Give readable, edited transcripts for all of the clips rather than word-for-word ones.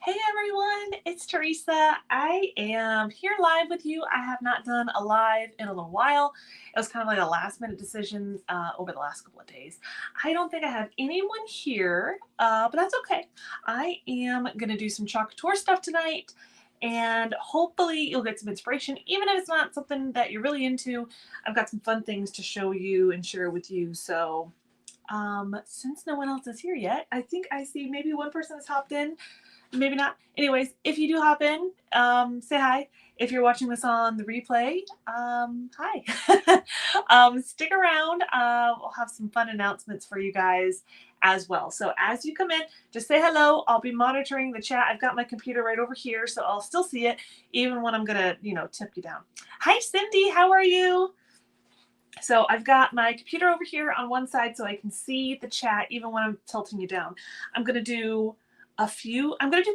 Hey everyone, it's Teresa. I am here live with you. I have not done a live in a little while. It was kind of like a last minute decision over the last couple of days. I don't think I have anyone here, but that's okay. I am going to do some Chalk Tour stuff tonight, and hopefully you'll get some inspiration, even if it's not something that you're really into. I've got some fun things to show you and share with you. So since no one else is here yet, I think I see maybe one person has hopped in. Maybe not. Anyways, if you do hop in, say hi. If you're watching this on the replay, hi. Stick around. We'll have some fun announcements for you guys as well. So as you come in, just say hello. I'll be monitoring the chat. I've got my computer right over here, so I'll still see it even when I'm gonna, tip you down. Hi, Cindy. How are you? So I've got my computer over here on one side so I can see the chat even when I'm tilting you down. I'm gonna do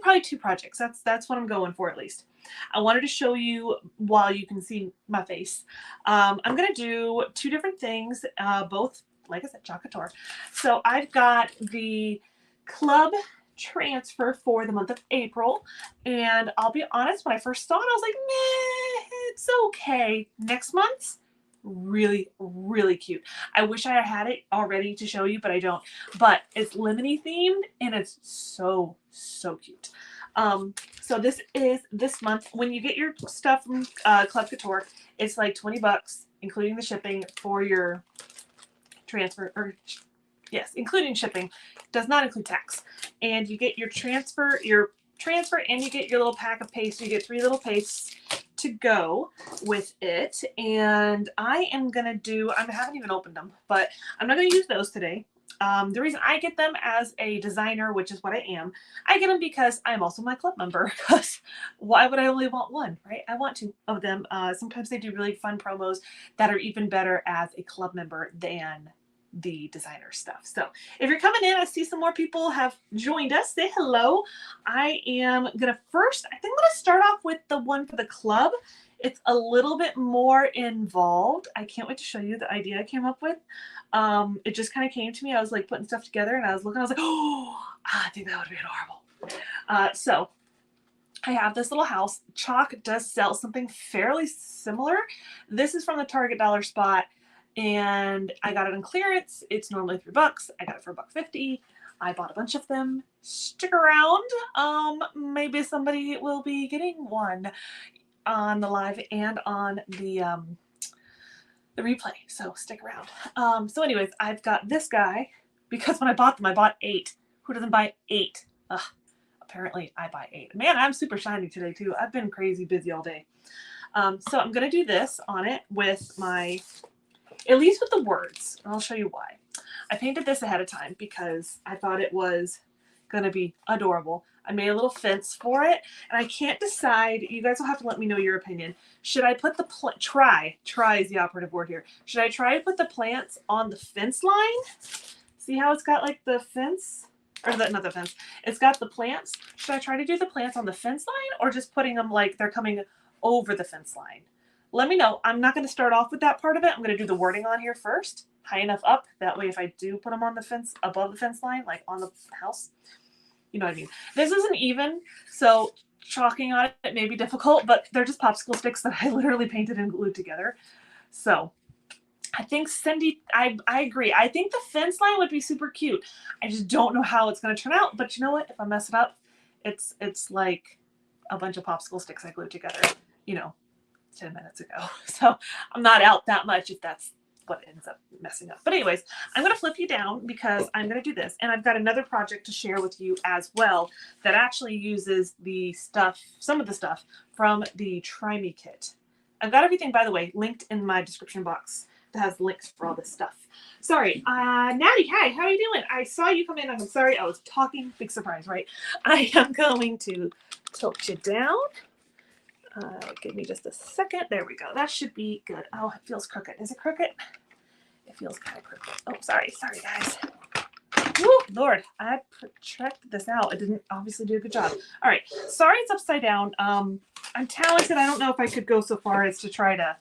probably two projects. That's what I'm going for at least. I wanted to show you while you can see my face. I'm going to do two different things, both, like I said, Chalk Tour. So I've got the club transfer for the month of April. And I'll be honest, when I first saw it, I was like, meh, it's okay. Next month's really, really cute. I wish I had it already to show you, but I don't. But it's lemony themed and it's so cute. So this is this month. When you get your stuff from Club Couture, it's like $20, including the shipping for your transfer, or yes, including shipping. Does not include tax. And you get your transfer, and you get your little pack of paste. You get 3 little pastes to go with it, and I am gonna do, I haven't even opened them, but I'm not gonna use those today. The reason I get them as a designer, which is what I am, I get them because I'm also my club member, because why would I only want one, right? I want 2 of them. Sometimes they do really fun promos that are even better as a club member than the designer stuff. So if you're coming in, I see some more people have joined us. Say hello. I am gonna first, I think I'm gonna start off with the one for the club. It's a little bit more involved. I can't wait to show you the idea I came up with. It just kind of came to me. I was like putting stuff together and I was looking, I was like, oh, I think that would be adorable. So I have this little house. Chalk does sell something fairly similar. This is from the Target dollar spot, and I got it on clearance. It's normally $3. I got it for $1.50. I bought a bunch of them. Stick around. Maybe somebody will be getting one on the live and on the replay. So stick around. So anyways, I've got this guy because when I bought them, I bought 8. Who doesn't buy 8? Ugh. Apparently I buy 8. Man, I'm super shiny today too. I've been crazy busy all day. So I'm going to do this on it with my, at least with the words. And I'll show you why. I painted this ahead of time because I thought it was going to be adorable. I made a little fence for it, and I can't decide. You guys will have to let me know your opinion. Should I put the try is the operative word here. Should I try to put the plants on the fence line? See how it's got like the fence? Or not the fence. It's got the plants. Should I try to do the plants on the fence line or just putting them like they're coming over the fence line? Let me know. I'm not going to start off with that part of it. I'm going to do the wording on here first, high enough up. That way if I do put them on the fence, above the fence line, like on the house, you know what I mean. This isn't even, so chalking on it may be difficult, but they're just popsicle sticks that I literally painted and glued together. So I think Cindy, I agree. I think the fence line would be super cute. I just don't know how it's going to turn out. But you know what? If I mess it up, it's like a bunch of popsicle sticks I glued together, 10 minutes ago. So I'm not out that much if that's what ends up messing up. But anyways, I'm going to flip you down because I'm going to do this. And I've got another project to share with you as well that actually uses the stuff, some of the stuff from the Try Me kit. I've got everything, by the way, linked in my description box. Has links for all this stuff. Sorry, Natty, hi, how are you doing? I saw you come in. I'm sorry, I was talking. Big surprise, right? I am going to tilt you down. Give me just a second. There we go. That should be good. Oh, it feels crooked. Is it crooked? It feels kind of crooked. Oh, sorry, guys. Woo, Lord, I checked this out. It didn't obviously do a good job. All right, sorry it's upside down. I'm talented. I don't know if I could go so far as to try to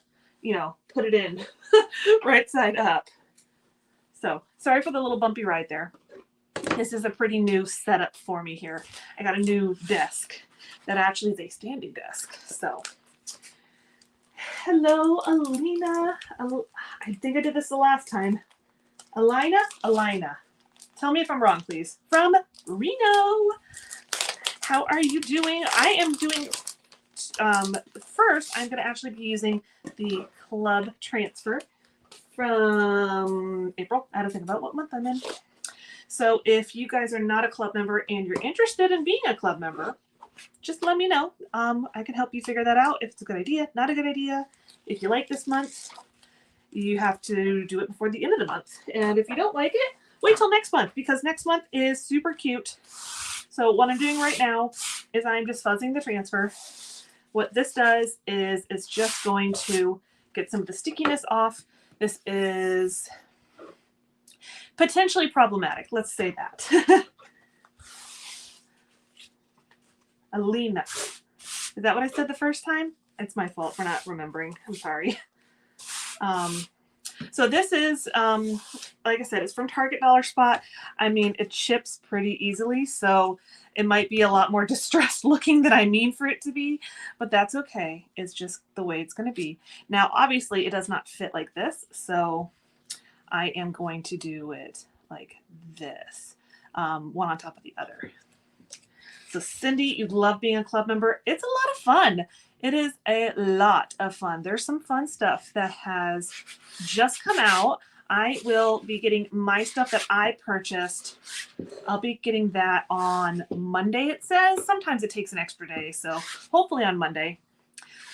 put it in right side up. So sorry for the little bumpy ride there. This is a pretty new setup for me here. I got a new desk that actually is a standing desk. So, hello, Alina. I think I did this the last time. Alina. Tell me if I'm wrong, please. From Reno. How are you doing? I am doing, first, I'm going to actually be using the club transfer from April. I had to think about what month I'm in. So if you guys are not a club member and you're interested in being a club member, just let me know. I can help you figure that out if it's a good idea, not a good idea. If you like this month, you have to do it before the end of the month. And if you don't like it, wait till next month, because next month is super cute. So what I'm doing right now is I'm just fuzzing the transfer. What this does is it's just going to get some of the stickiness off. This is potentially problematic. Let's say that. Alina. Is that what I said the first time? It's my fault for not remembering. I'm sorry. So this is, like I said, it's from Target Dollar Spot. I mean, it ships pretty easily, so it might be a lot more distressed looking than I mean for it to be, but that's okay. It's just the way it's going to be. Now, obviously, it does not fit like this, so I am going to do it like this, one on top of the other. So Cindy, you love being a club member. It's a lot of fun. It is a lot of fun. There's some fun stuff that has just come out. I will be getting my stuff that I purchased. I'll be getting that on Monday, it says. Sometimes it takes an extra day, so hopefully on Monday.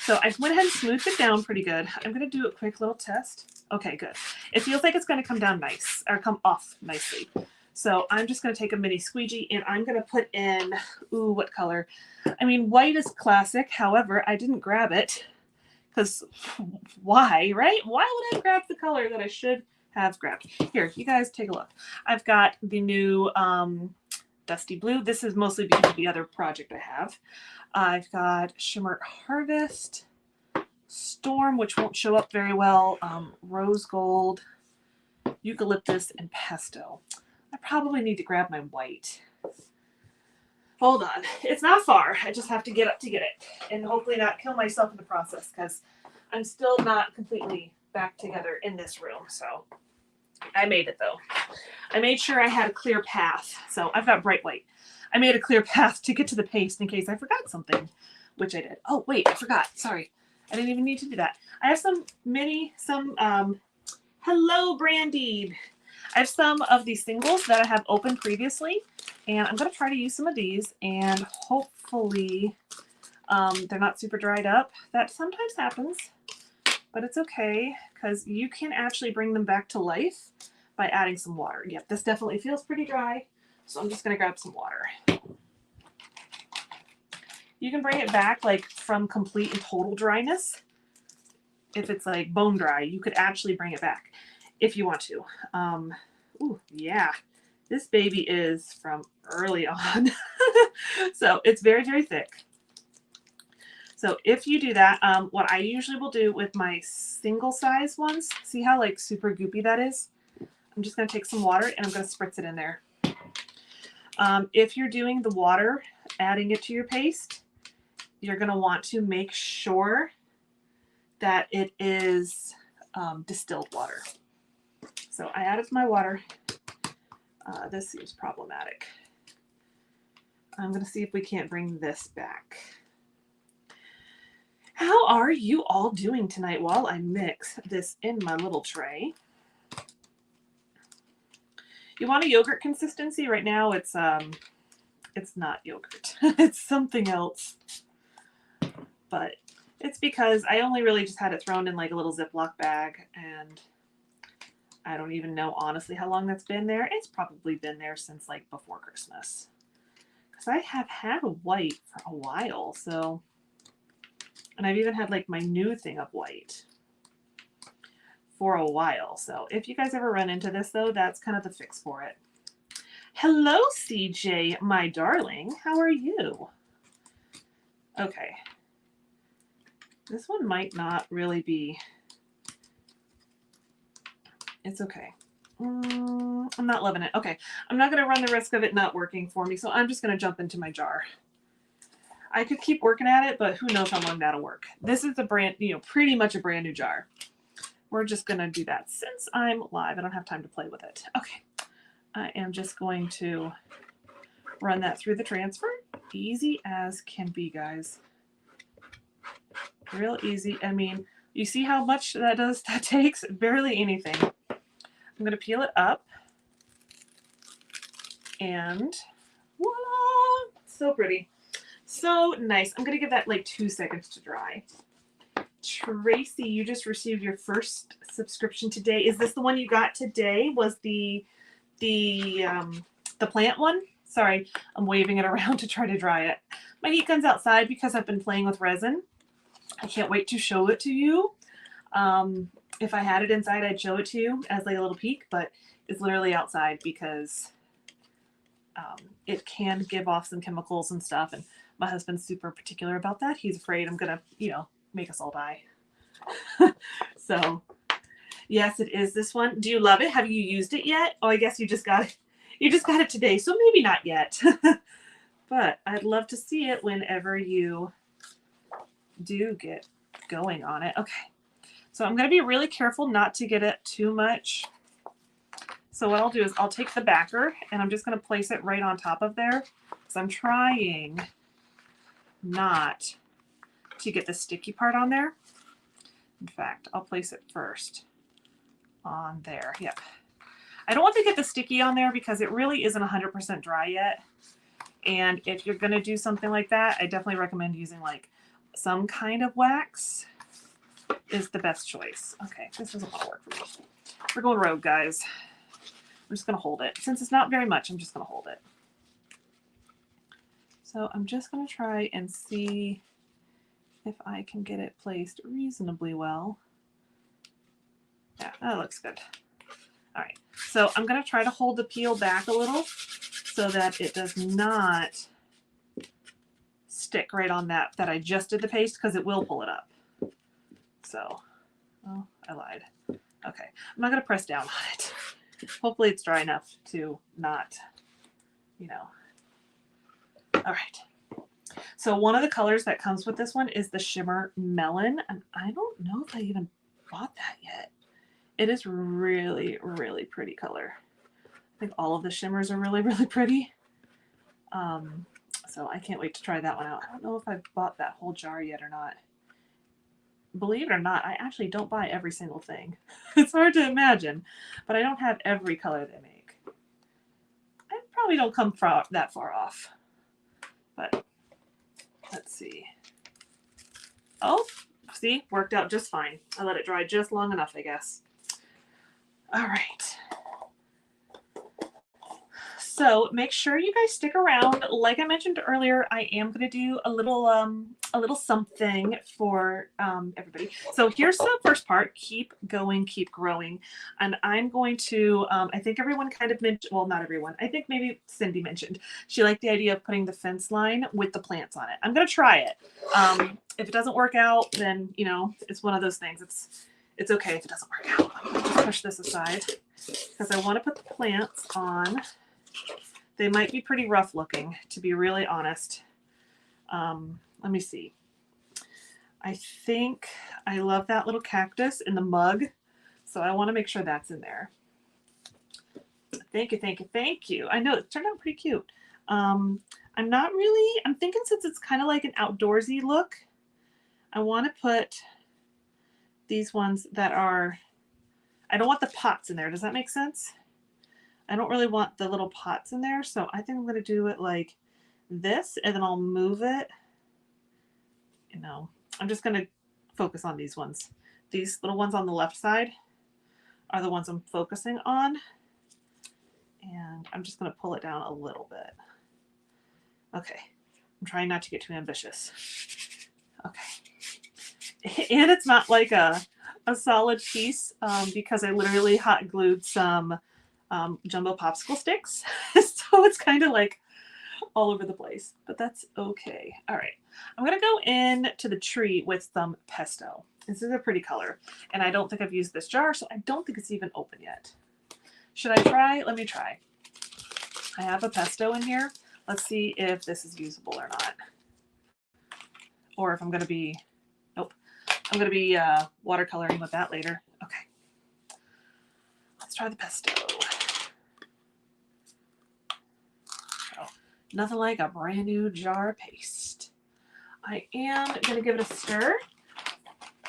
So I went ahead and smoothed it down pretty good. I'm going to do a quick little test. Okay, good. It feels like it's going to come down nice, or come off nicely. So I'm just going to take a mini squeegee and I'm going to put in, ooh, what color? I mean, white is classic. However, I didn't grab it because why, right? Why would I grab the color that I should have grabbed? Here, you guys take a look. I've got the new Dusty Blue. This is mostly because of the other project I have. I've got Shimmer Harvest, Storm, which won't show up very well, Rose Gold, Eucalyptus, and Pesto. I probably need to grab my white. Hold on. It's not far. I just have to get up to get it. And hopefully not kill myself in the process, because I'm still not completely back together in this room. So I made it, though. I made sure I had a clear path. So I've got bright white. I made a clear path to get to the paste in case I forgot something, which I did. Oh, wait, I forgot. Sorry. I didn't even need to do that. I have hello, Brandy. I have some of these singles that I have opened previously, and I'm going to try to use some of these, and hopefully they're not super dried up. That sometimes happens, but it's okay, because you can actually bring them back to life by adding some water. Yep, this definitely feels pretty dry, so I'm just going to grab some water. You can bring it back like from complete and total dryness. If it's like bone dry, you could actually bring it back if you want to. Ooh, yeah, this baby is from early on. So it's very, very thick. So if you do that, what I usually will do with my single size ones, see how like super goopy that is? I'm just going to take some water and I'm going to spritz it in there. If you're doing the water, adding it to your paste, you're going to want to make sure that it is distilled water. So I added my water. This seems problematic. I'm going to see if we can't bring this back. How are you all doing tonight while I mix this in my little tray? You want a yogurt consistency? Right now it's not yogurt. It's something else. But it's because I only really just had it thrown in like a little Ziploc bag, and I don't even know honestly how long that's been there. It's probably been there since like before Christmas, because I have had a white for a while. So, and I've even had like my new thing of white for a while. So if you guys ever run into this though, that's kind of the fix for it. Hello, CJ, my darling. How are you? Okay. This one might not really be. It's okay. I'm not loving it. Okay, I'm not going to run the risk of it not working for me, so I'm just going to jump into my jar. I could keep working at it, but who knows how long that'll work. This is a brand, pretty much a brand new jar. We're just going to do that since I'm live. I don't have time to play with it. Okay, I am just going to run that through the transfer. Easy as can be, guys. Real easy. I mean, you see how much that takes? Barely anything. I'm going to peel it up. And voila! So pretty. So nice. I'm going to give that like 2 seconds to dry. Tracy, you just received your first subscription today. Is this the one you got today? Was the plant one? Sorry, I'm waving it around to try to dry it. My heat gun's outside because I've been playing with resin. I can't wait to show it to you. If I had it inside, I'd show it to you as like a little peek, but it's literally outside because it can give off some chemicals and stuff. And my husband's super particular about that. He's afraid I'm going to, make us all die. So yes, it is this one. Do you love it? Have you used it yet? Oh, I guess you just got it. You just got it today. So maybe not yet, but I'd love to see it whenever you do get going on it. Okay. So I'm going to be really careful not to get it too much. So what I'll do is I'll take the backer and I'm just going to place it right on top of there because I'm trying not to get the sticky part on there. In fact, I'll place it first on there. Yep. I don't want to get the sticky on there because it really isn't 100% dry yet. And if you're going to do something like that, I definitely recommend using like some kind of wax is the best choice. Okay, this doesn't want to work for me. We're going rogue, guys. I'm just going to hold it. Since it's not very much, I'm just going to hold it. So I'm just going to try and see if I can get it placed reasonably well. Yeah, that looks good. All right, so I'm going to try to hold the peel back a little so that it does not stick right on that I just did the paste because it will pull it up. So, oh, I lied. Okay, I'm not going to press down on it. Hopefully it's dry enough to not, All right. So one of the colors that comes with this one is the Shimmer Melon. And I don't know if I even bought that yet. It is really, really pretty color. I think all of the shimmers are really, really pretty. So I can't wait to try that one out. I don't know if I've bought that whole jar yet or not. Believe it or not, I actually don't buy every single thing. It's hard to imagine, but I don't have every color they make. I probably don't come that far off, but let's see. Oh, see, worked out just fine. I let it dry just long enough, I guess. All right. So make sure you guys stick around. Like I mentioned earlier, I am going to do a little something for everybody. So here's the first part: keep going, keep growing. And I'm going to. I think everyone kind of mentioned. Well, not everyone. I think maybe Cindy mentioned she liked the idea of putting the fence line with the plants on it. I'm going to try it. If it doesn't work out, then it's one of those things. It's okay if it doesn't work out. I'm going to just push this aside because I want to put the plants on. They might be pretty rough looking, to be really honest. Let me see. I think I love that little cactus in the mug, so I want to make sure that's in there. Thank you, thank you, thank you. I know it turned out pretty cute. I'm thinking since it's kind of like an outdoorsy look, I want to put these ones that are, I don't want the pots in there. Does that make sense? I don't really want the little pots in there, so I think I'm going to do it like this, and then I'll move it. I'm just going to focus on these ones. These little ones on the left side are the ones I'm focusing on, and I'm just going to pull it down a little bit. Okay, I'm trying not to get too ambitious. Okay, and it's not like a solid piece because I literally hot glued some jumbo popsicle sticks. So it's kind of like all over the place, but that's okay. All right, I'm gonna go in to the tree with some pesto. This is a pretty color, and I don't think I've used this jar, so I don't think it's even open yet. Should I try? Let me try. I have a pesto in here. Let's see if this is usable or not. Or if I'm going to be, nope, I'm going to be watercoloring with that later. Okay. Let's try the pesto. Oh, nothing like a brand new jar of paste. I am going to give it a stir.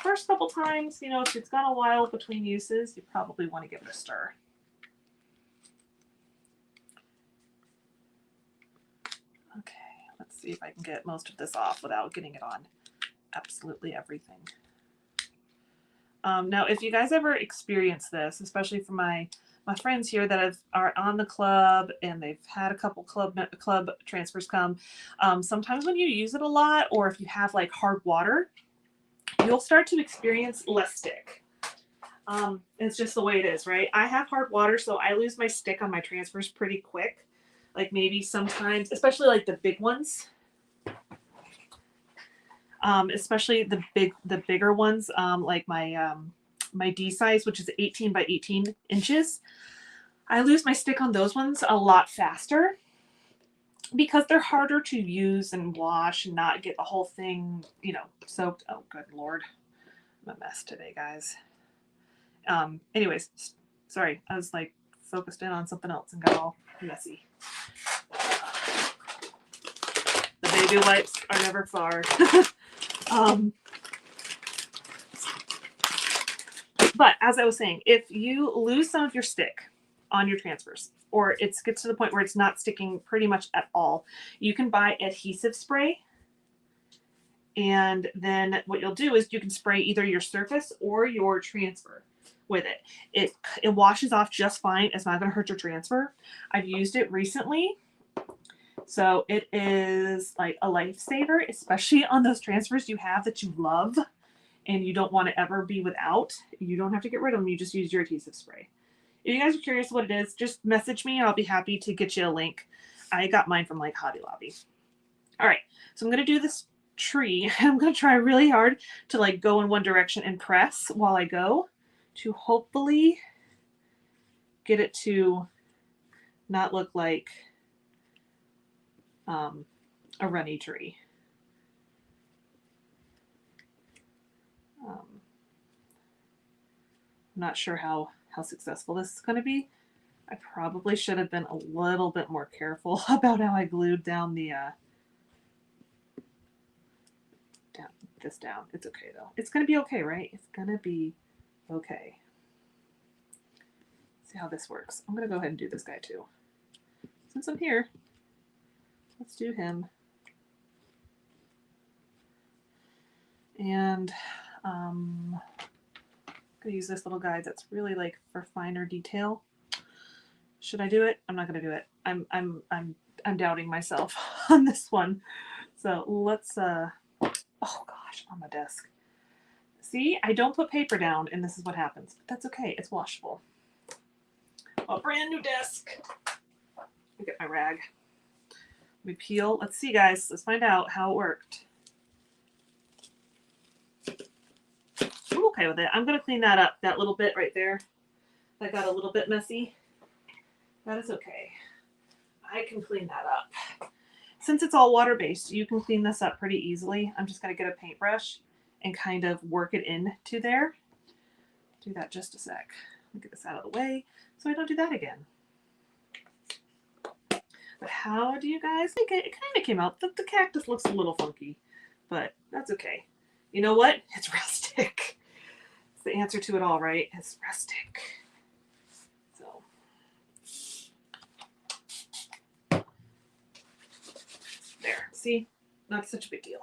First couple times, you know, if it's gone a while between uses, you probably want to give it a stir. Okay, let's see if I can get most of this off without getting it on absolutely everything. Now, if you guys ever experience this, especially for my friends here that are on the club and they've had a couple club transfers come, sometimes when you use it a lot, or if you have like hard water, you'll start to experience less stick. It's just the way it is, right? I have hard water, so I lose my stick on my transfers pretty quick. Like maybe sometimes, especially like the big ones, especially the bigger ones, like my D size, which is 18 by 18 inches. I lose my stick on those ones a lot faster because they're harder to use and wash and not get the whole thing, you know, soaked. Oh, good Lord. I'm a mess today, guys. Anyways, sorry. I was like focused in on something else and got all messy. The baby wipes are never far. But as I was saying, if you lose some of your stick on your transfers, or it gets to the point where it's not sticking pretty much at all, you can buy adhesive spray. And then what you'll do is you can spray either your surface or your transfer with it. It washes off just fine. It's not going to hurt your transfer. I've used it recently. So it is like a lifesaver, especially on those transfers you have that you love and you don't want to ever be without. You don't have to get rid of them. You just use your adhesive spray. If you guys are curious what it is, just message me and I'll be happy to get you a link. I got mine from like Hobby Lobby. All right, so I'm going to do this tree. I'm going to try really hard to like go in one direction and press while I go to hopefully get it to not look like a runny tree. I'm not sure how successful this is going to be. I probably should have been a little bit more careful about how I glued down the down. It's okay though. It's going to be okay, right? It's going to be okay. See how this works. I'm going to go ahead and do this guy too. Since I'm here, let's do him. And I'm going to use this little guy that's really like for finer detail. Should I do it? I'm not going to do it. I'm doubting myself on this one. So let's oh gosh, on my desk. See, I don't put paper down and this is what happens. But that's okay. It's washable. A brand new desk. Let me get my rag. Let me peel. Let's see, guys. Let's find out how it worked. I'm okay with it. I'm going to clean that up. That little bit right there that got a little bit messy. That is okay. I can clean that up. Since it's all water-based, you can clean this up pretty easily. I'm just going to get a paintbrush and kind of work it into there. Do that just a sec. Let me get this out of the way so I don't do that again. But how do you guys think it kind of came out? The cactus looks a little funky, but that's okay. You know what? It's rustic. It's the answer to it all, right? It's rustic. So there. See? Not such a big deal.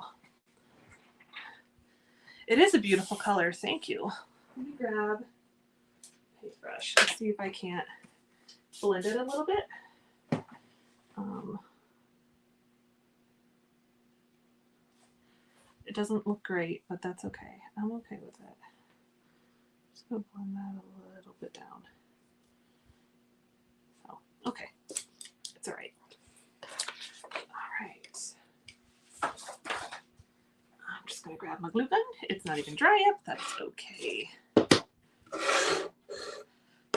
It is a beautiful color. Thank you. Let me grab a paintbrush and see if I can't blend it a little bit. It doesn't look great, but that's okay. I'm okay with it. Just gonna blend that a little bit down. So, okay. It's all right. All right. I'm just gonna grab my glue gun. It's not even dry yet. That's okay.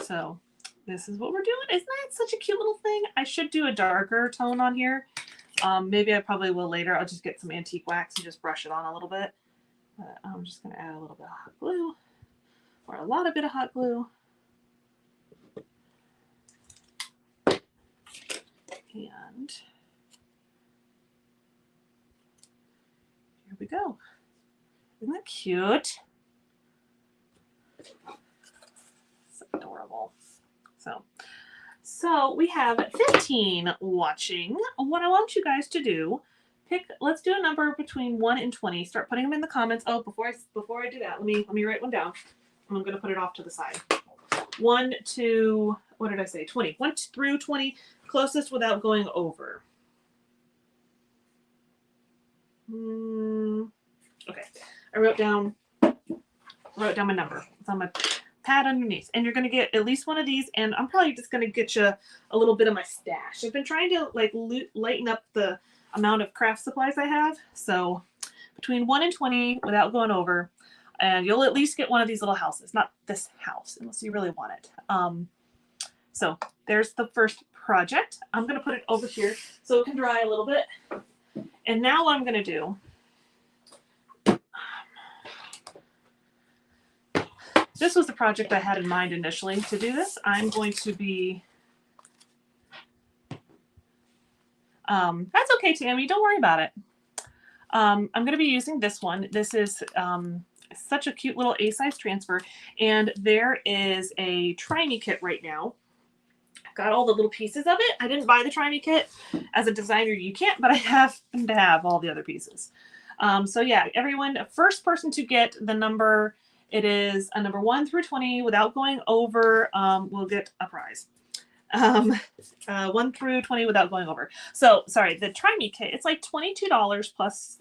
So this is what we're doing. Isn't that such a cute little thing? I should do a darker tone on here. Maybe I probably will later. I'll just get some antique wax and just brush it on a little bit. But I'm just going to add a little bit of hot glue, or a lot of bit of hot glue. And here we go. Isn't that cute? So adorable. So we have 15 watching. What I want you guys to do, let's do a number between 1 and 20. Start putting them in the comments. Oh, before I do that, let me write one down. I'm going to put it off to the side. 1 to, what did I say? 20. 1 through 20, closest without going over. Okay. I wrote down my number. It's on my pad underneath, and you're going to get at least one of these, and I'm probably just going to get you a little bit of my stash. I've been trying to like lighten up the amount of craft supplies I have, so between 1 and 20 without going over, and you'll at least get one of these little houses. Not this house unless you really want it. So there's the first project. I'm going to put it over here so it can dry a little bit. And now what I'm going to do, this was the project I had in mind initially to do this. I'm going to be, that's okay, Tammy, don't worry about it. I'm going to be using this one. This is such a cute little A-size transfer, and there is a Try Me kit right now. I've got all the little pieces of it. I didn't buy the Try Me kit. As a designer, you can't, but I have to have all the other pieces. So yeah, everyone, first person to get the number, it is a number 1 through 20 without going over, will get a prize. 1 through 20 without going over. So sorry, the Try Me kit, it's like $22 plus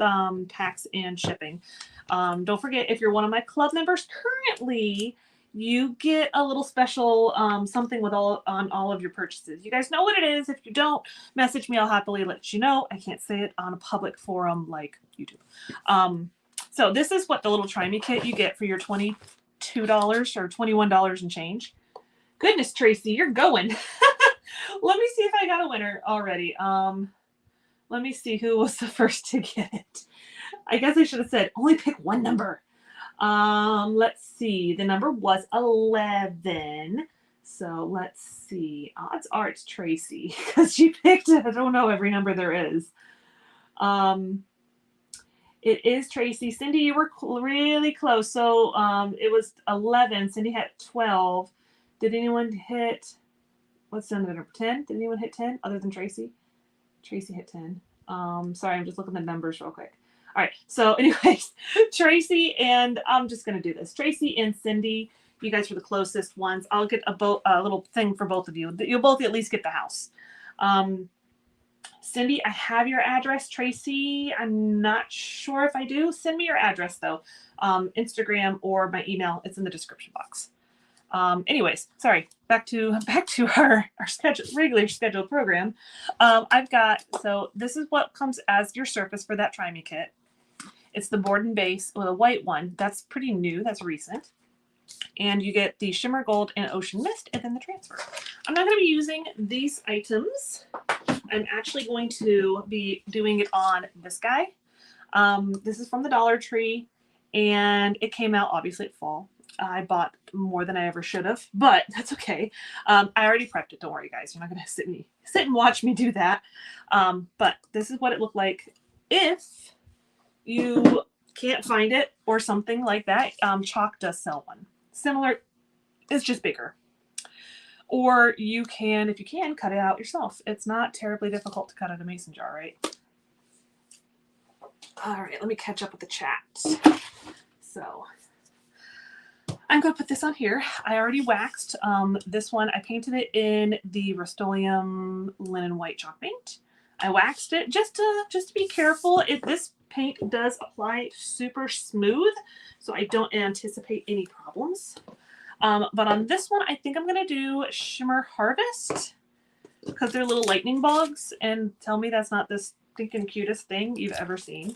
tax and shipping. Don't forget, if you're one of my club members currently, you get a little special something with on all of your purchases. You guys know what it is. If you don't, message me. I'll happily let you know. I can't say it on a public forum like YouTube. So this is what the little Try Me kit you get for your $22 or $21 and change. Goodness, Tracy, you're going. Let me see if I got a winner already. Let me see who was the first to get it. I guess I should have said only pick one number. Let's see. The number was 11. So let's see. Odds are it's Tracy because she picked it. I don't know every number there is. It is Tracy. Cindy, you were really close. So it was 11. Cindy had 12. Did anyone hit, what's the number? 10? Did anyone hit 10 other than Tracy? Tracy hit 10. Sorry, I'm just looking at the numbers real quick. All right. So anyways, Tracy and I'm just going to do this. Tracy and Cindy, you guys are the closest ones. I'll get a little thing for both of you. You'll both at least get the house. Cindy, I have your address. Tracy, I'm not sure if I do. Send me your address though. Instagram or my email. It's in the description box. Anyways, sorry, back to our regular scheduled program. I've got, so this is what comes as your surface for that Try Me kit. It's the board and base with a white one. That's pretty new. That's recent. And you get the shimmer gold and ocean mist and then the transfer. I'm not going to be using these items. I'm actually going to be doing it on this guy. This is from the Dollar Tree and it came out obviously at fall. I bought more than I ever should have, but that's okay. I already prepped it. Don't worry, guys. You're not going to sit and watch me do that. But this is what it looked like. If you can't find it or something like that, Chalk does sell one. Similar, it's just bigger. Or you can, if you can, cut it out yourself. It's not terribly difficult to cut out a mason jar, right? All right, let me catch up with the chat. So I'm going to put this on here. I already waxed this one. I painted it in the Rust-Oleum linen white chalk paint. I waxed it just to be careful. This paint does apply super smooth, so I don't anticipate any problems. But on this one, I think I'm going to do Shimmer Harvest because they're little lightning bugs, and tell me that's not the stinking cutest thing you've ever seen.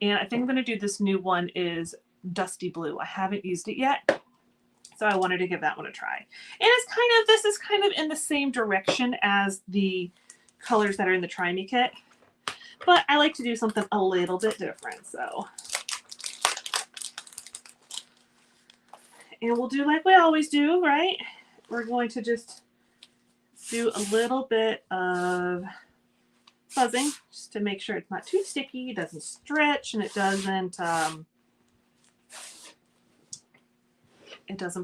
And I think I'm going to do this new one is Dusty Blue. I haven't used it yet. So I wanted to give that one a try. And it's kind of, this is kind of in the same direction as the colors that are in the Try Me kit. But I like to do something a little bit different, so. And we'll do like we always do, right? We're going to just do a little bit of fuzzing just to make sure it's not too sticky, it doesn't stretch, and it doesn't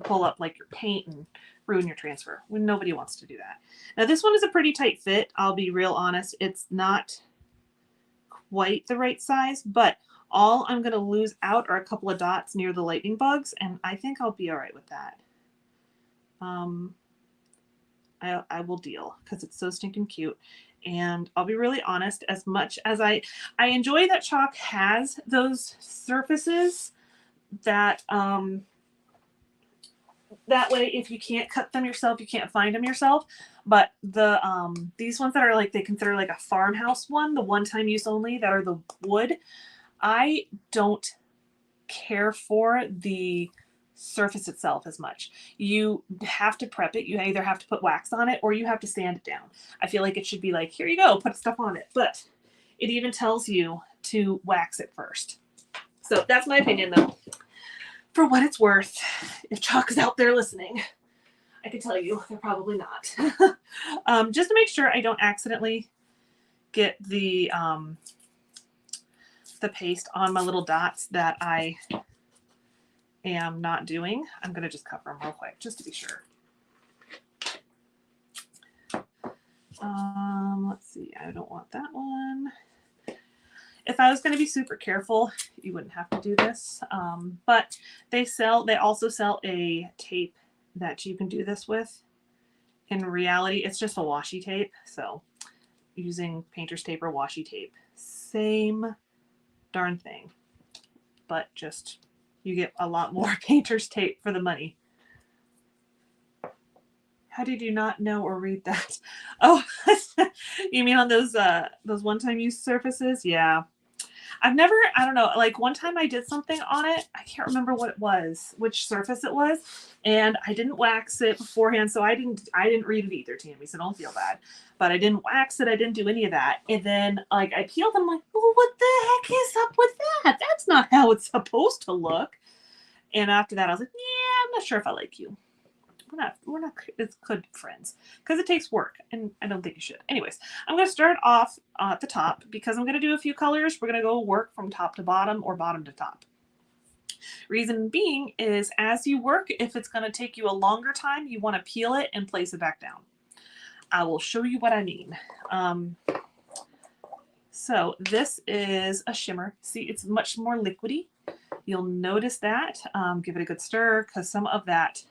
pull up like your paint and ruin your transfer. Nobody wants to do that. Now this one is a pretty tight fit. I'll be real honest. It's not quite the right size, but all I'm going to lose out are a couple of dots near the lightning bugs, and I think I'll be all right with that. I will deal because it's so stinking cute. And I'll be really honest, as much as I enjoy that chalk has those surfaces that that way if you can't cut them yourself, you can't find them yourself. But the these ones that are like they consider like a farmhouse one, the one-time use only, that are the wood, I don't care for the surface itself as much. You have to prep it. You either have to put wax on it or you have to sand it down. I feel like it should be like, here you go, put stuff on it. But it even tells you to wax it first. So that's my opinion though. For what it's worth, if chalk is out there listening, I can tell you they're probably not. Just to make sure I don't accidentally get the paste on my little dots that I am not doing, I'm going to just cover them real quick just to be sure. Let's see, I don't want that one. If I was going to be super careful, you wouldn't have to do this. But they also sell a tape that you can do this with. In reality, it's just a washi tape. So using painter's tape or washi tape, same darn thing, but just you get a lot more painter's tape for the money. How did you not know or read that? Oh, you mean on those one-time use surfaces? Yeah. I don't know, like one time I did something on it. I can't remember what it was, which surface it was, and I didn't wax it beforehand, so I didn't read it either, Tammy, so don't feel bad. But I didn't wax it, I didn't do any of that. And then like I peeled them, like, well, what the heck is up with that? That's not how it's supposed to look. And after that I was like, yeah, I'm not sure if I like you. We're not as good friends because it takes work and I don't think you should. Anyways, I'm going to start off at the top because I'm going to do a few colors. We're going to go work from top to bottom or bottom to top. Reason being is as you work, if it's going to take you a longer time, you want to peel it and place it back down. I will show you what I mean. So this is a shimmer. See, it's much more liquidy. You'll notice that. Give it a good stir because some of that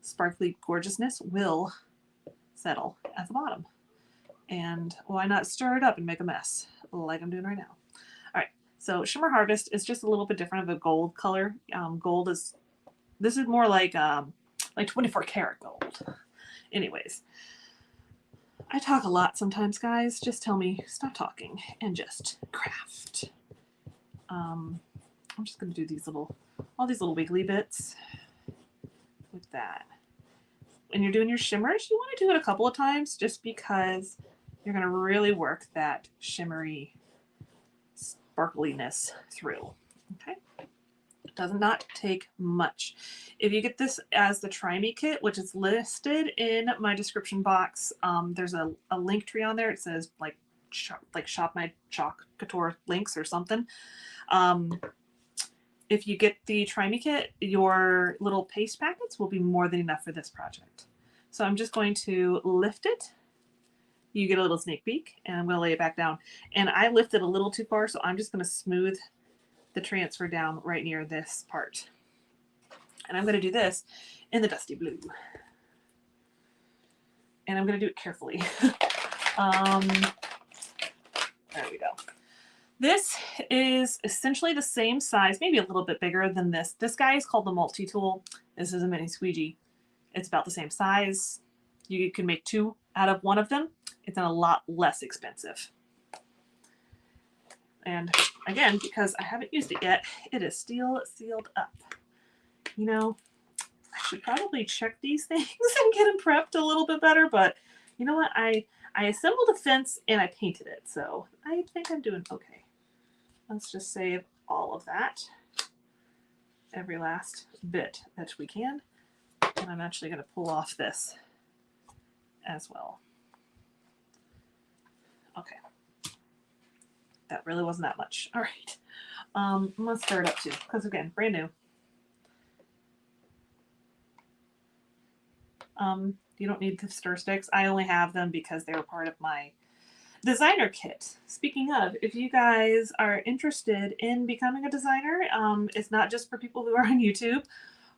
sparkly gorgeousness will settle at the bottom. And why not stir it up and make a mess like I'm doing right now? All right, so Shimmer Harvest is just a little bit different of a gold color. Gold is, this is more like 24 karat gold. Anyways, I talk a lot sometimes, guys. Just tell me, stop talking and just craft. I'm just gonna do all these little wiggly bits with that. When you're doing your shimmers, you want to do it a couple of times just because you're going to really work that shimmery sparkliness through. Okay, it does not take much. If you get this as the Try Me kit, which is listed in my description box, there's a link tree on there. It says like shop my chalk couture links or something. If you get the Try Me kit, your little paste packets will be more than enough for this project. So I'm just going to lift it. You get a little sneak peek, and I'm going to lay it back down. And I lifted a little too far, so I'm just going to smooth the transfer down right near this part. And I'm going to do this in the dusty blue. And I'm going to do it carefully. There we go. This is essentially the same size, maybe a little bit bigger than this. This guy is called the multi-tool. This is a mini squeegee. It's about the same size. You can make two out of one of them. It's a lot less expensive. And again, because I haven't used it yet, it is still sealed up. You know, I should probably check these things and get them prepped a little bit better, but you know what? I assembled a fence and I painted it, so I think I'm doing okay. Let's just save all of that, every last bit that we can. And I'm actually going to pull off this as well. Okay. That really wasn't that much. All right. I'm going to stir it up too, because again, brand new. You don't need the stir sticks. I only have them because they were part of my designer kit. Speaking of, if you guys are interested in becoming a designer, it's not just for people who are on YouTube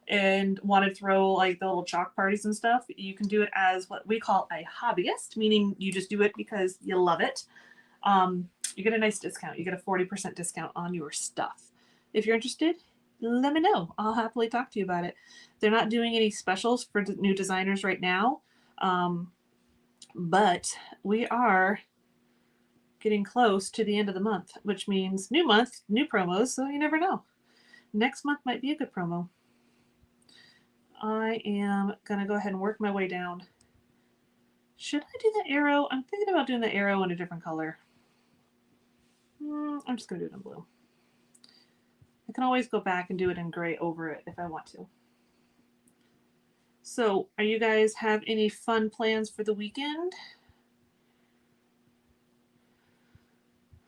and want to throw like the little chalk parties and stuff. You can do it as what we call a hobbyist, meaning you just do it because you love it. You get a nice discount. You get a 40% discount on your stuff. If you're interested, let me know. I'll happily talk to you about it. They're not doing any specials for new designers right now, but we are getting close to the end of the month, which means new month, new promos, so you never know. Next month might be a good promo. I am going to go ahead and work my way down. Should I do the arrow? I'm thinking about doing the arrow in a different color. I'm just going to do it in blue. I can always go back and do it in gray over it if I want to. So, are you guys have any fun plans for the weekend?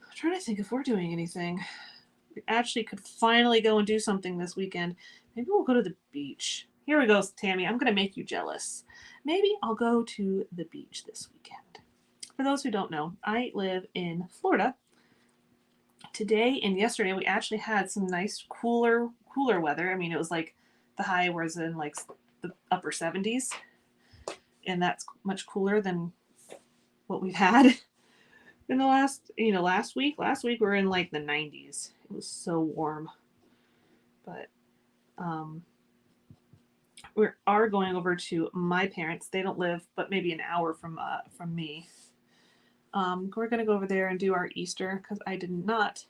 I'm trying to think if we're doing anything. We actually could finally go and do something this weekend. Maybe we'll go to the beach. Here we go, Tammy. I'm going to make you jealous. Maybe I'll go to the beach this weekend. For those who don't know, I live in Florida. Today and yesterday, we actually had some nice cooler weather. I mean, it was like the high was in like the upper 70s. And that's much cooler than what we've had in the last week. Last week we were in like the 90s. It was so warm. But we are going over to my parents. They don't live but maybe an hour from me. We're going to go over there and do our Easter because I did not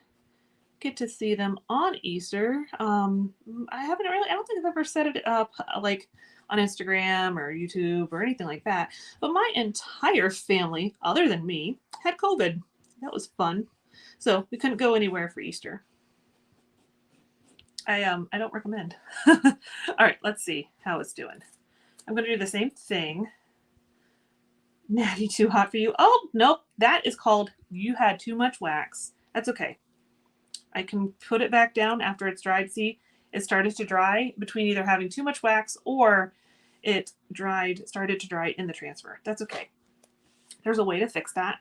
get to see them on Easter. I don't think I've ever set it up like on Instagram or YouTube or anything like that. But my entire family, other than me, had COVID. That was fun. So we couldn't go anywhere for Easter. I don't recommend. All right, let's see how it's doing. I'm going to do the same thing. Natty, too hot for you. Oh, nope. That is called you had too much wax. That's okay. I can put it back down after it's dried. See, it started to dry between either having too much wax or it started to dry in the transfer. That's okay. There's a way to fix that.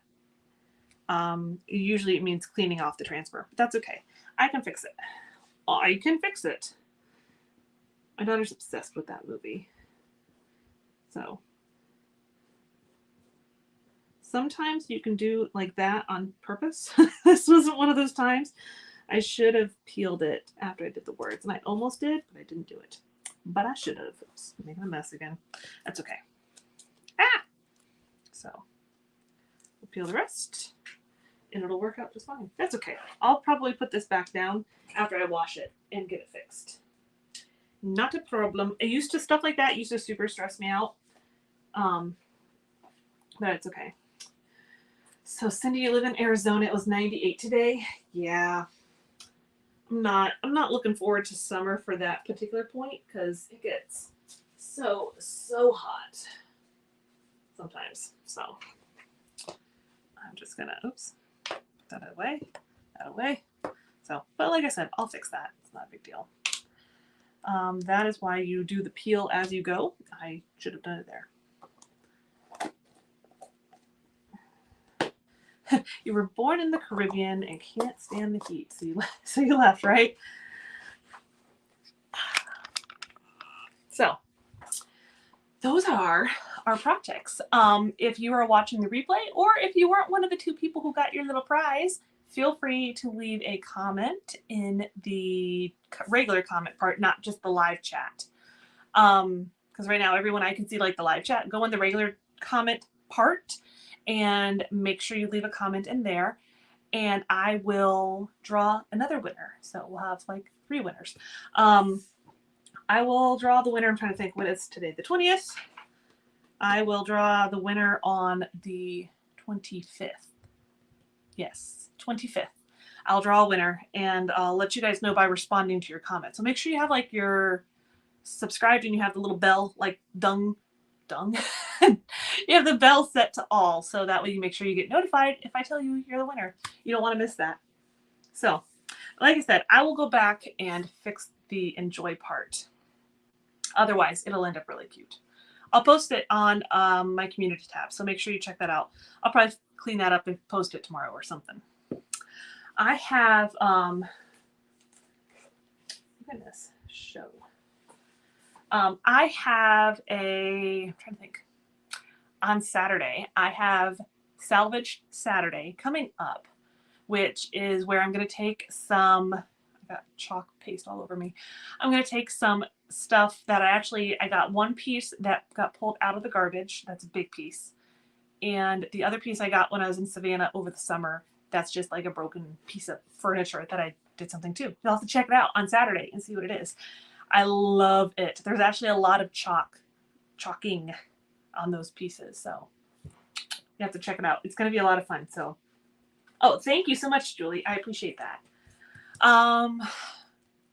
Usually it means cleaning off the transfer, but that's okay. I can fix it. I can fix it. My daughter's obsessed with that movie. So sometimes you can do like that on purpose. This wasn't one of those times. I should have peeled it after I did the words, and I almost did, but I didn't do it. But I should have. Oops, making a mess again. That's okay. So we'll peel the rest, and it'll work out just fine. That's okay. I'll probably put this back down after I wash it and get it fixed. Not a problem. Stuff like that used to super stress me out. But it's okay. So Cindy, you live in Arizona. It was 98 today. Yeah. I'm not looking forward to summer for that particular point because it gets so hot sometimes. So I'm just gonna put that away. So, but like I said, I'll fix that. It's not a big deal. That is why you do the peel as you go. I should have done it there. You were born in the Caribbean and can't stand the heat, so you left, right? So those are our projects. If you are watching the replay, or if you weren't one of the 2 people who got your little prize, feel free to leave a comment in the regular comment part, not just the live chat. Because right now everyone I can see like the live chat. Go in the regular comment part and make sure you leave a comment in there, and I will draw another winner. So we'll have like 3 winners. I will draw the winner. I'm trying to think when it's today, the 20th. I will draw the winner on the 25th. Yes, 25th. I'll draw a winner and I'll let you guys know by responding to your comments. So make sure you have like your subscribed and you have the little bell like dung. You have the bell set to all so that way you make sure you get notified if I tell you you're the winner. You don't want to miss that. So like I said, I will go back and fix the enjoy part. Otherwise, it'll end up really cute. I'll post it on my community tab, so make sure you check that out. I'll probably clean that up and post it tomorrow or something. I have, goodness, show. I have I'm trying to think. On Saturday, I have Salvage Saturday coming up, which is where I'm going to take some, I got chalk paste all over me. I'm going to take some stuff that I got one piece that got pulled out of the garbage. That's a big piece. And the other piece I got when I was in Savannah over the summer. That's just like a broken piece of furniture that I did something to. You'll have to check it out on Saturday and see what it is. I love it. There's actually a lot of chalking on those pieces. So you have to check it out. It's going to be a lot of fun. So, oh, thank you so much, Julie. I appreciate that.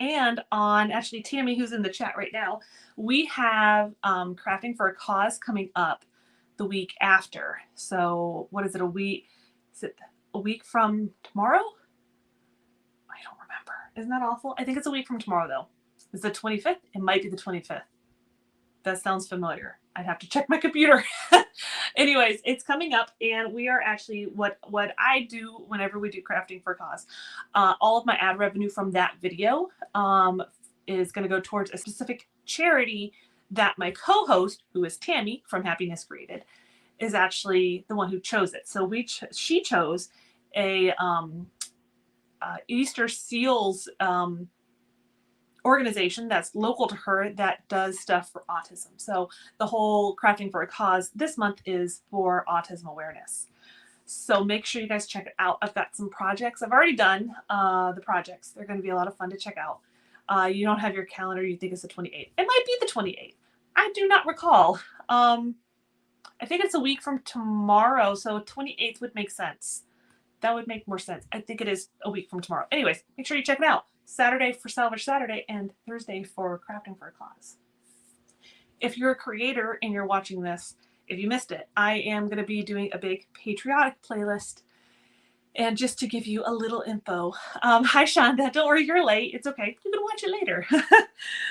And on actually Tammy, who's in the chat right now, we have Crafting for a Cause coming up the week after. So what is it, a week? Is it a week from tomorrow? I don't remember. Isn't that awful? I think it's a week from tomorrow though. Is it the 25th? It might be the 25th. That sounds familiar. I'd have to check my computer. Anyways, it's coming up and we are actually, what I do whenever we do Crafting for a Cause, all of my ad revenue from that video is going to go towards a specific charity that my co-host, who is Tammy from Happiness Created, is actually the one who chose it. So she chose a Easter Seals organization that's local to her that does stuff for autism. So the whole Crafting for a Cause this month is for autism awareness. So make sure you guys check it out. I've got some projects. I've already done the projects. They're going to be a lot of fun to check out. You don't have your calendar. You think it's the 28th. It might be the 28th. I do not recall. I think it's a week from tomorrow. So 28th would make sense. That would make more sense. I think it is a week from tomorrow. Anyways, make sure you check it out. Saturday for Salvage Saturday and Thursday for Crafting for a Cause. If you're a creator and you're watching this, if you missed it, I am going to be doing a big patriotic playlist. And just to give you a little info, hi Shonda, don't worry, you're late. It's okay. You can watch it later.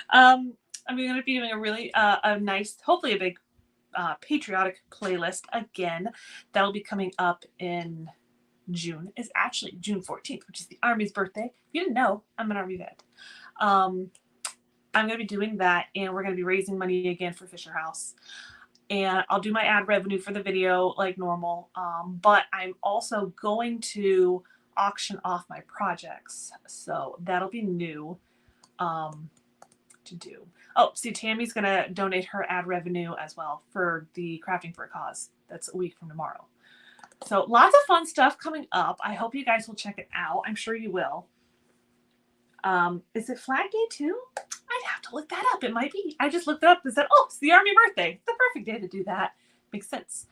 I'm going to be doing a really a nice, hopefully a big patriotic playlist again. That'll be coming up in June. Is actually June 14th, which is the Army's birthday. If you didn't know, I'm an Army vet. I'm going to be doing that, and we're going to be raising money again for Fisher House. And I'll do my ad revenue for the video like normal, but I'm also going to auction off my projects. So that'll be new to do. Oh, see, Tammy's going to donate her ad revenue as well for the Crafting for a Cause. That's a week from tomorrow. So lots of fun stuff coming up. I hope you guys will check it out. I'm sure you will. Is it Flag Day too? I'd have to look that up. It might be. I just looked it up and said, oh, it's the Army birthday. It's the perfect day to do that. Makes sense.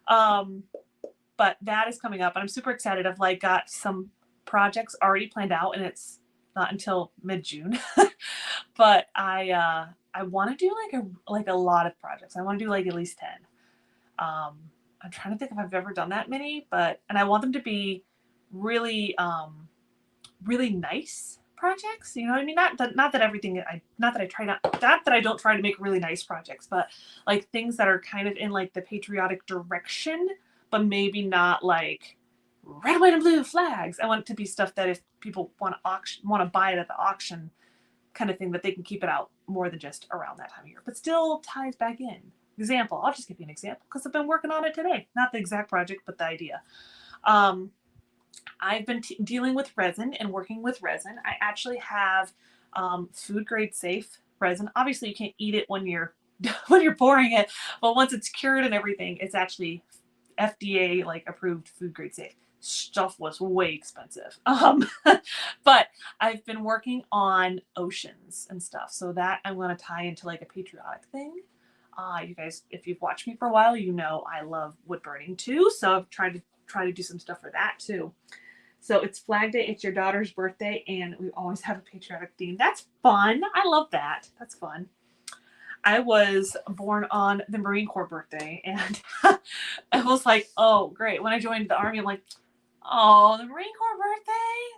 But that is coming up. And I'm super excited. I've like got some projects already planned out and it's not until mid-June. But I want to do like a lot of projects. I want to do like at least 10. I'm trying to think if I've ever done that many, and I want them to be really, really nice projects. You know what I mean? Not that I don't try to make really nice projects, but like things that are kind of in like the patriotic direction, but maybe not like red, white, and blue flags. I want it to be stuff that if people want to buy it at the auction kind of thing, that they can keep it out more than just around that time of year, but still ties back in. Example, I'll just give you an example because I've been working on it today. Not the exact project, but the idea. I've been dealing with resin and working with resin. I actually have food grade safe resin. Obviously, you can't eat it when you're pouring it, but once it's cured and everything, it's actually FDA like approved food grade safe. stuff was way expensive. But I've been working on oceans and stuff, so that I'm going to tie into like a patriotic thing. You guys, if you've watched me for a while, you know I love wood burning too, so I've tried to do some stuff for that too. So it's Flag Day, it's your daughter's birthday, and we always have a patriotic theme. That's fun. I love that. That's fun. I was born on the Marine Corps birthday, and I was like, oh, great. When I joined the Army, I'm like, oh, the Marine Corps birthday?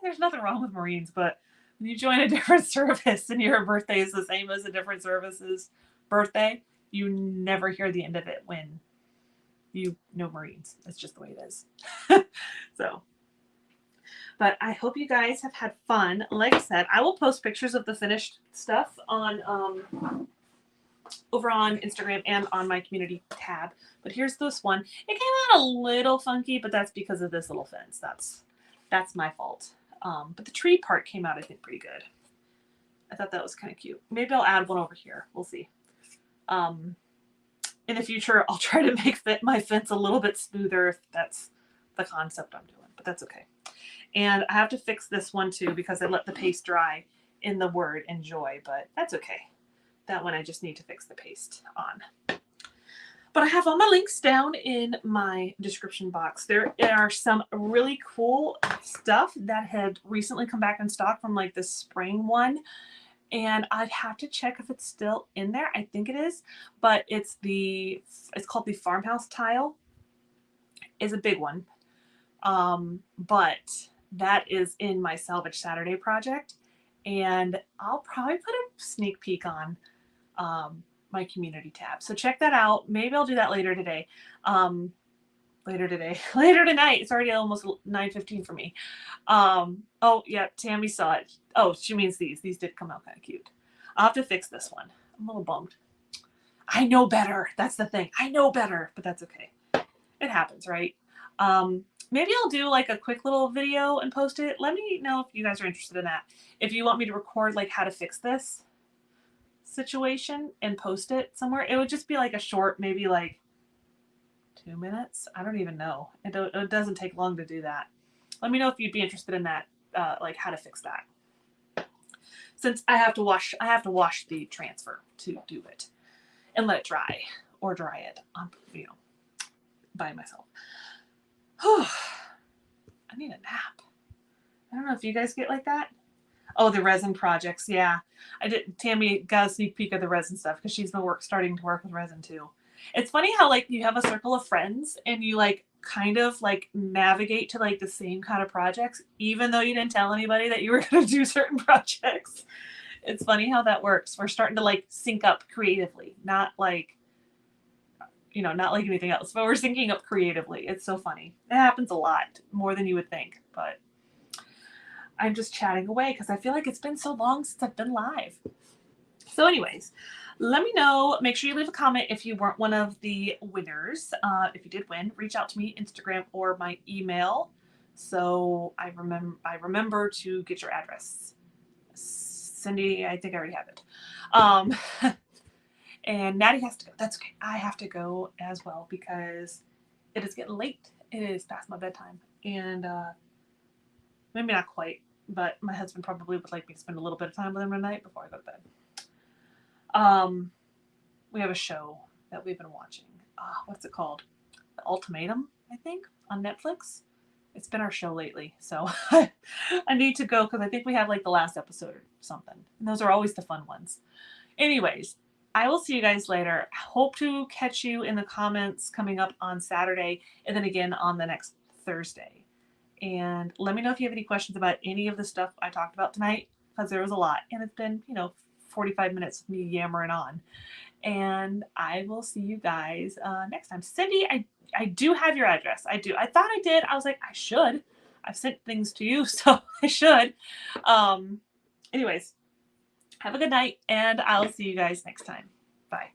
There's nothing wrong with Marines, but when you join a different service and your birthday is the same as a different service's birthday, you never hear the end of it when you know Marines. That's just the way it is. So, but I hope you guys have had fun. Like I said, I will post pictures of the finished stuff on over on Instagram and on my community tab. But here's this one. It came out a little funky, but that's because of this little fence. That's my fault. But the tree part came out, I think, pretty good. I thought that was kind of cute. Maybe I'll add one over here. We'll see. In the future, I'll try to make my fence a little bit smoother if that's the concept I'm doing, but that's okay. And I have to fix this one too because I let the paste dry in the word enjoy, but that's okay. That one I just need to fix the paste on. But I have all my links down in my description box. There are some really cool stuff that had recently come back in stock from like the spring one. And I'd have to check if it's still in there. I think it is, but it's called the farmhouse tile. It's a big one. But that is in my Salvage Saturday project. And I'll probably put a sneak peek on my community tab. So check that out. Maybe I'll do that later today. Later tonight. It's already almost 9:15 for me. Oh yeah, Tammy saw it. Oh, she means these. These did come out kind of cute. I'll have to fix this one. I'm a little bummed. I know better. That's the thing. I know better, but that's okay. It happens, right? Maybe I'll do like a quick little video and post it. Let me know if you guys are interested in that. If you want me to record like how to fix this situation and post it somewhere, it would just be like a short, maybe like 2 minutes. I don't even know. It doesn't take long to do that. Let me know if you'd be interested in that, like how to fix that. Since I have to wash the transfer to do it and let it dry or dry it on, by myself. I need a nap. I don't know if you guys get like that. Oh, the resin projects. Yeah, I did. Tammy got a sneak peek of the resin stuff because she's been starting to work with resin too. It's funny how like you have a circle of friends and you like kind of like navigate to like the same kind of projects, even though you didn't tell anybody that you were going to do certain projects. It's funny how that works. We're starting to like sync up creatively, not like anything else, but we're syncing up creatively. It's so funny. It happens a lot, more than you would think, but I'm just chatting away because I feel like it's been so long since I've been live. So anyways, let me know. Make sure you leave a comment if you weren't one of the winners. If you did win, reach out to me, Instagram or my email. So I remember to get your address. Cindy, I think I already have it. And Natty has to go. That's okay. I have to go as well because it is getting late. It is past my bedtime. And maybe not quite, but my husband probably would like me to spend a little bit of time with him tonight before I go to bed. We have a show that we've been watching. What's it called? The Ultimatum, I think, on Netflix. It's been our show lately. So I need to go because I think we have like the last episode or something. And those are always the fun ones. Anyways, I will see you guys later. I hope to catch you in the comments coming up on Saturday and then again on the next Thursday. And let me know if you have any questions about any of the stuff I talked about tonight because there was a lot. And it's been, 45 minutes of me yammering on. And I will see you guys next time. Cindy, I do have your address. I do. I thought I did. I was like, I should. I've sent things to you, so I should. Anyways, have a good night, and I'll see you guys next time. Bye.